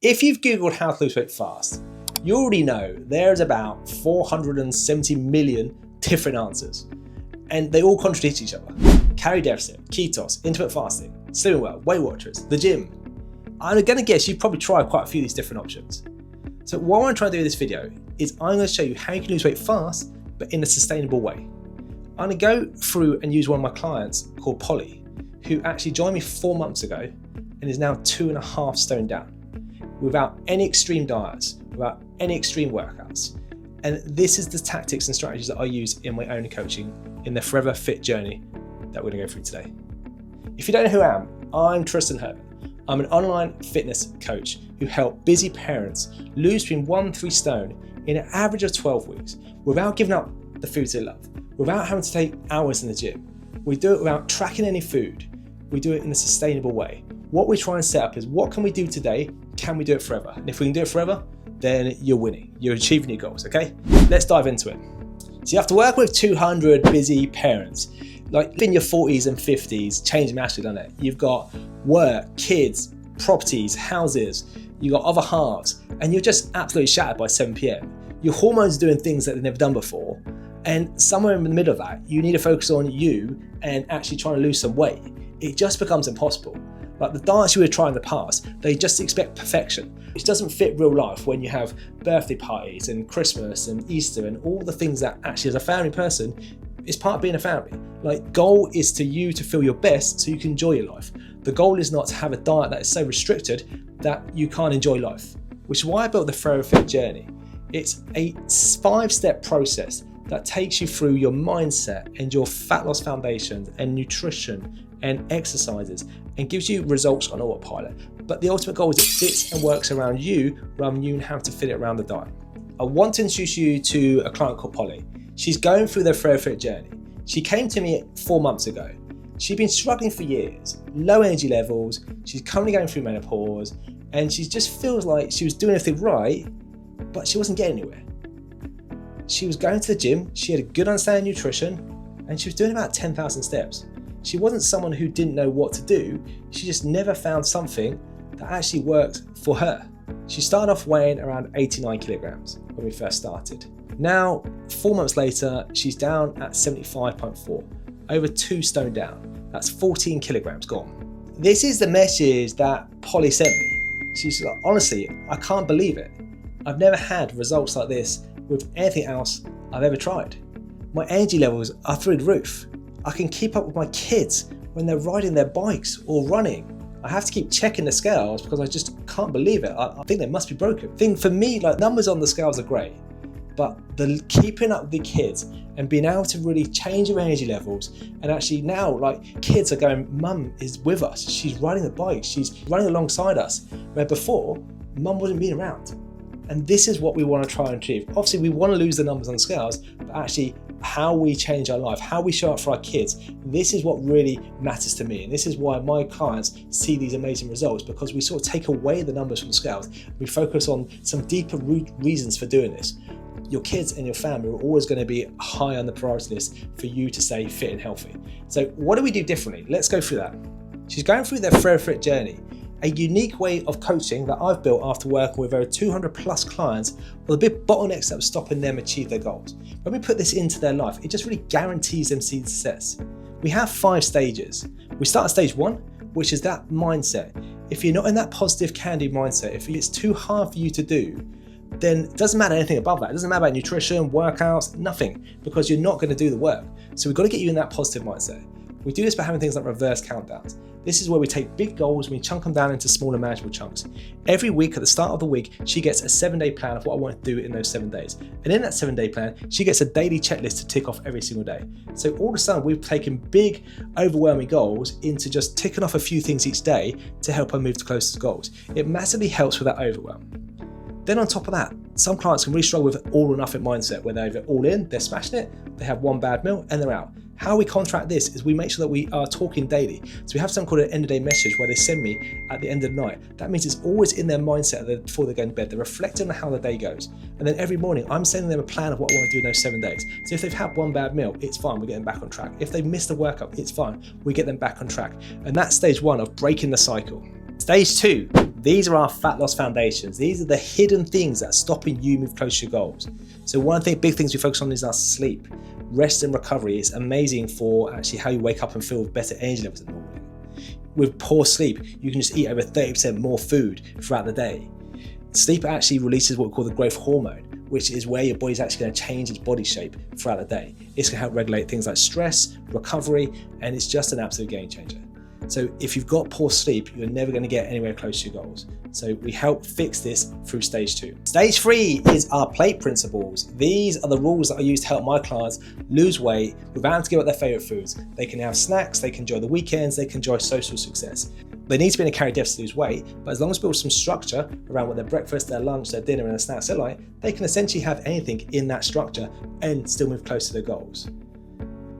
If you've Googled how to lose weight fast, you already know there's about 470 million different answers, and they all contradict each other. Calorie deficit, ketos, intermittent fasting, slimming well, Weight Watchers, the gym. I'm gonna guess you've probably tried quite a few of these different options. So what I want to try and do in this video is I'm gonna show you how you can lose weight fast, but in a sustainable way. I'm gonna go through and use one of my clients called Polly, who actually joined me 4 months ago and is now 2.5 stone down, without any extreme diets, without any extreme workouts. And this is the tactics and strategies that I use in my own coaching in the Forever Fit journey that we're gonna go through today. If you don't know who I am, I'm Tristan Herbert. I'm an online fitness coach who help busy parents lose between 1 and 3 stone in an average of 12 weeks without giving up the foods they love, without having to take hours in the gym. We do it without tracking any food. We do it in a sustainable way. What we try and set up is, what can we do today? Can we do it forever? And if we can do it forever, then you're winning. You're achieving your goals, okay? Let's dive into it. So you have to work with 200 busy parents. Like in your 40s and 50s, changed massively, doesn't it? You've got work, kids, properties, houses, you've got other halves, and you're just absolutely shattered by 7 p.m. Your hormones are doing things that they've never done before. And somewhere in the middle of that, you need to focus on you and actually trying to lose some weight. It just becomes impossible. Like the diets you were trying in the past, they just expect perfection, which doesn't fit real life when you have birthday parties and Christmas and Easter and all the things that actually, as a family person, is part of being a family. Like, goal is to you to feel your best so you can enjoy your life. The goal is not to have a diet that is so restricted that you can't enjoy life, which is why I built the Forever Fit journey. It's a 5-step process that takes you through your mindset and your fat loss foundations and nutrition and exercises and gives you results on autopilot. But the ultimate goal is it fits and works around you rather than you having to fit it around the diet. I want to introduce you to a client called Polly. She's going through the Forever Fit journey. She came to me 4 months ago. She'd been struggling for years, low energy levels, she's currently going through menopause, and she just feels like she was doing everything right, but she wasn't getting anywhere. She was going to the gym, she had a good understanding of nutrition, and she was doing about 10,000 steps. She wasn't someone who didn't know what to do, she just never found something that actually worked for her. She started off weighing around 89 kilograms when we first started. Now, 4 months later, she's down at 75.4, over 2 stone down. That's 14 kilograms gone. This is the message that Polly sent me. She's like, honestly, I can't believe it. I've never had results like this with anything else I've ever tried. My energy levels are through the roof. I can keep up with my kids when they're riding their bikes or running. I have to keep checking the scales because I just can't believe it. I think they must be broken. For me, like, numbers on the scales are great, but the keeping up with the kids and being able to really change your energy levels, and actually now, like, kids are going, Mum is with us, she's riding the bike, she's running alongside us, where before, Mum wasn't being around. And this is what we want to try and achieve. Obviously, we want to lose the numbers on the scales, but actually how we change our life, how we show up for our kids, this is what really matters to me. And this is why my clients see these amazing results, because we sort of take away the numbers from the scales. We focus on some deeper root reasons for doing this. Your kids and your family are always going to be high on the priority list for you to stay fit and healthy. So what do we do differently? Let's go through that. She's going through their Forever Fit journey, a unique way of coaching that I've built after working with over 200 plus clients with the big bottlenecks that were stopping them achieve their goals. When we put this into their life, it just really guarantees them success. We have 5 stages. We start at stage 1, which is that mindset. If you're not in that positive can-do mindset, if it's too hard for you to do, then it doesn't matter anything above that. It doesn't matter about nutrition, workouts, nothing, because you're not going to do the work. So we've got to get you in that positive mindset. We do this by having things like reverse countdowns. This is where we take big goals and we chunk them down into smaller manageable chunks. Every week at the start of the week, she gets a 7-day plan of what I want to do in those 7 days. And in that 7-day plan, she gets a daily checklist to tick off every single day. So all of a sudden, we've taken big, overwhelming goals into just ticking off a few things each day to help her move to closer to goals. It massively helps with that overwhelm. Then on top of that, some clients can really struggle with all or nothing mindset, where they're either all in, they're smashing it, they have one bad meal and they're out. How we contract this is we make sure that we are talking daily. So we have something called an end of day message where they send me at the end of the night. That means it's always in their mindset before they go to bed. They're reflecting on how the day goes. And then every morning I'm sending them a plan of what I want to do in those 7 days. So if they've had one bad meal, it's fine, we get them back on track. If they've missed a workout, it's fine, we get them back on track. And that's stage 1 of breaking the cycle. Stage 2, These are our fat loss foundations. These are the hidden things that are stopping you move closer to your goals. So one of the big things we focus on is our sleep. Rest and recovery is amazing for actually how you wake up and feel with better energy levels in the morning. With poor sleep, you can just eat over 30% more food throughout the day. Sleep actually releases what we call the growth hormone, which is where your body's actually going to change its body shape throughout the day. It's going to help regulate things like stress, recovery, and it's just an absolute game changer. So if you've got poor sleep, you're never going to get anywhere close to your goals. So we help fix this through stage 2. Stage 3 is our plate principles. These are the rules that I use to help my clients lose weight without having to give up their favorite foods. They can have snacks, they can enjoy the weekends, they can enjoy social success. They need to be in a calorie deficit to lose weight, but as long as we build some structure around what their breakfast, their lunch, their dinner and their snacks are like, they can essentially have anything in that structure and still move close to their goals.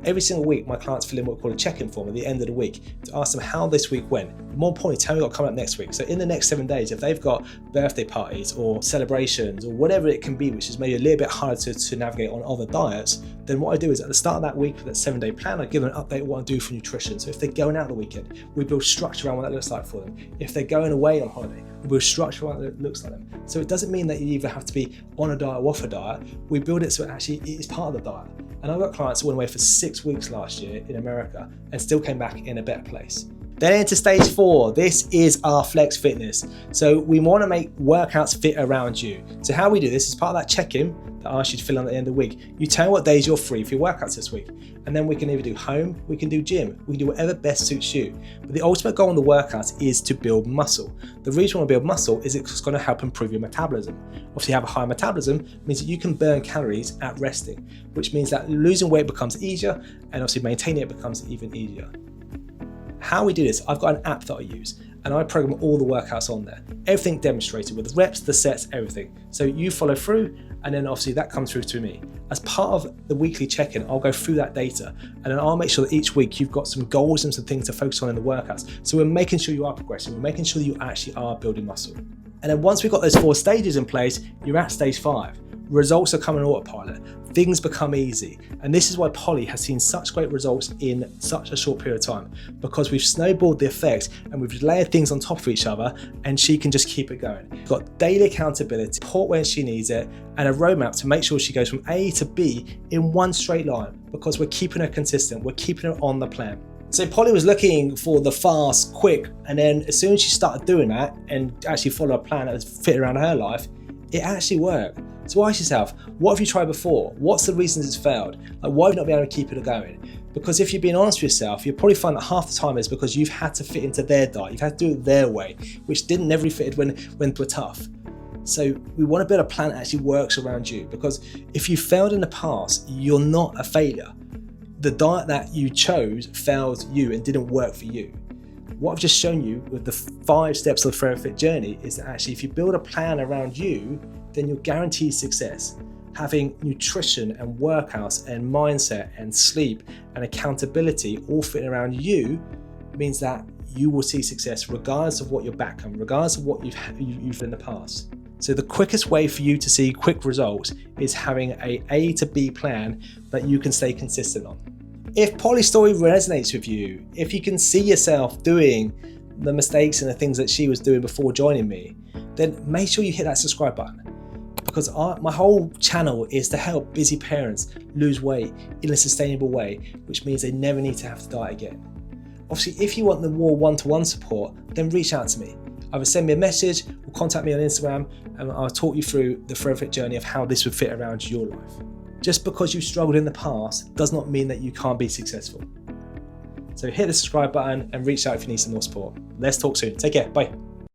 Every single week, my clients fill in what we call a check-in form at the end of the week to ask them how this week went. More importantly, tell me what's coming up next week. So in the next 7 days, if they've got birthday parties or celebrations or whatever it can be, which is maybe a little bit harder to navigate on other diets, then what I do is at the start of that week with that 7-day plan, I give them an update of what I do for nutrition. So if they're going out the weekend, we build structure around what that looks like for them. If they're going away on holiday, we build structure around what it looks like them. So it doesn't mean that you either have to be on a diet or off a diet. We build it so it actually is part of the diet. And I've got clients who went away for 6 weeks last year in America and still came back in a better place. Then into stage 4, this is our flex fitness. So we want to make workouts fit around you. So how we do this is part of that check-in that I asked you to fill in at the end of the week. You tell me what days you're free for your workouts this week. And then we can either do home, we can do gym, we can do whatever best suits you. But the ultimate goal in the workouts is to build muscle. The reason we want to build muscle is it's going to help improve your metabolism. Obviously, have a higher metabolism means that you can burn calories at resting, which means that losing weight becomes easier and obviously maintaining it becomes even easier. How we do this, I've got an app that I use and I program all the workouts on there. Everything demonstrated with the reps, the sets, everything. So you follow through and then obviously that comes through to me. As part of the weekly check-in, I'll go through that data and then I'll make sure that each week you've got some goals and some things to focus on in the workouts. So we're making sure you are progressing, we're making sure that you actually are building muscle. And then once we've got those 4 stages in place, you're at stage 5. Results are coming autopilot, things become easy. And this is why Polly has seen such great results in such a short period of time, because we've snowballed the effect and we've layered things on top of each other and she can just keep it going. We've got daily accountability, support when she needs it, and a roadmap to make sure she goes from A to B in one straight line, because we're keeping her consistent, we're keeping her on the plan. So Polly was looking for the fast, quick, and then as soon as she started doing that and actually followed a plan that was fit around her life, it actually worked. So ask yourself, what have you tried before? What's the reasons it's failed? Like, why have you not been able to keep it going? Because if you're being honest with yourself, you'll probably find that half the time is because you've had to fit into their diet. You've had to do it their way, which didn't never fit when we're tough. So we want to build a plan that actually works around you, because if you failed in the past, you're not a failure. The diet that you chose failed you and didn't work for you. What I've just shown you with the 5 steps of the Forever Fit journey is that actually if you build a plan around you, then you're guaranteed success. Having nutrition and workouts and mindset and sleep and accountability all fitting around you means that you will see success regardless of what your background, regardless of what you've in the past. So the quickest way for you to see quick results is having a A to B plan that you can stay consistent on. If Polly's story resonates with you, if you can see yourself doing the mistakes and the things that she was doing before joining me, then make sure you hit that subscribe button. Because my whole channel is to help busy parents lose weight in a sustainable way, which means they never need to have to diet again. Obviously, if you want the more one-to-one support, then reach out to me. Either send me a message or contact me on Instagram and I'll talk you through the Forever Fit journey of how this would fit around your life. Just because you've struggled in the past does not mean that you can't be successful. So hit the subscribe button and reach out if you need some more support. Let's talk soon. Take care. Bye.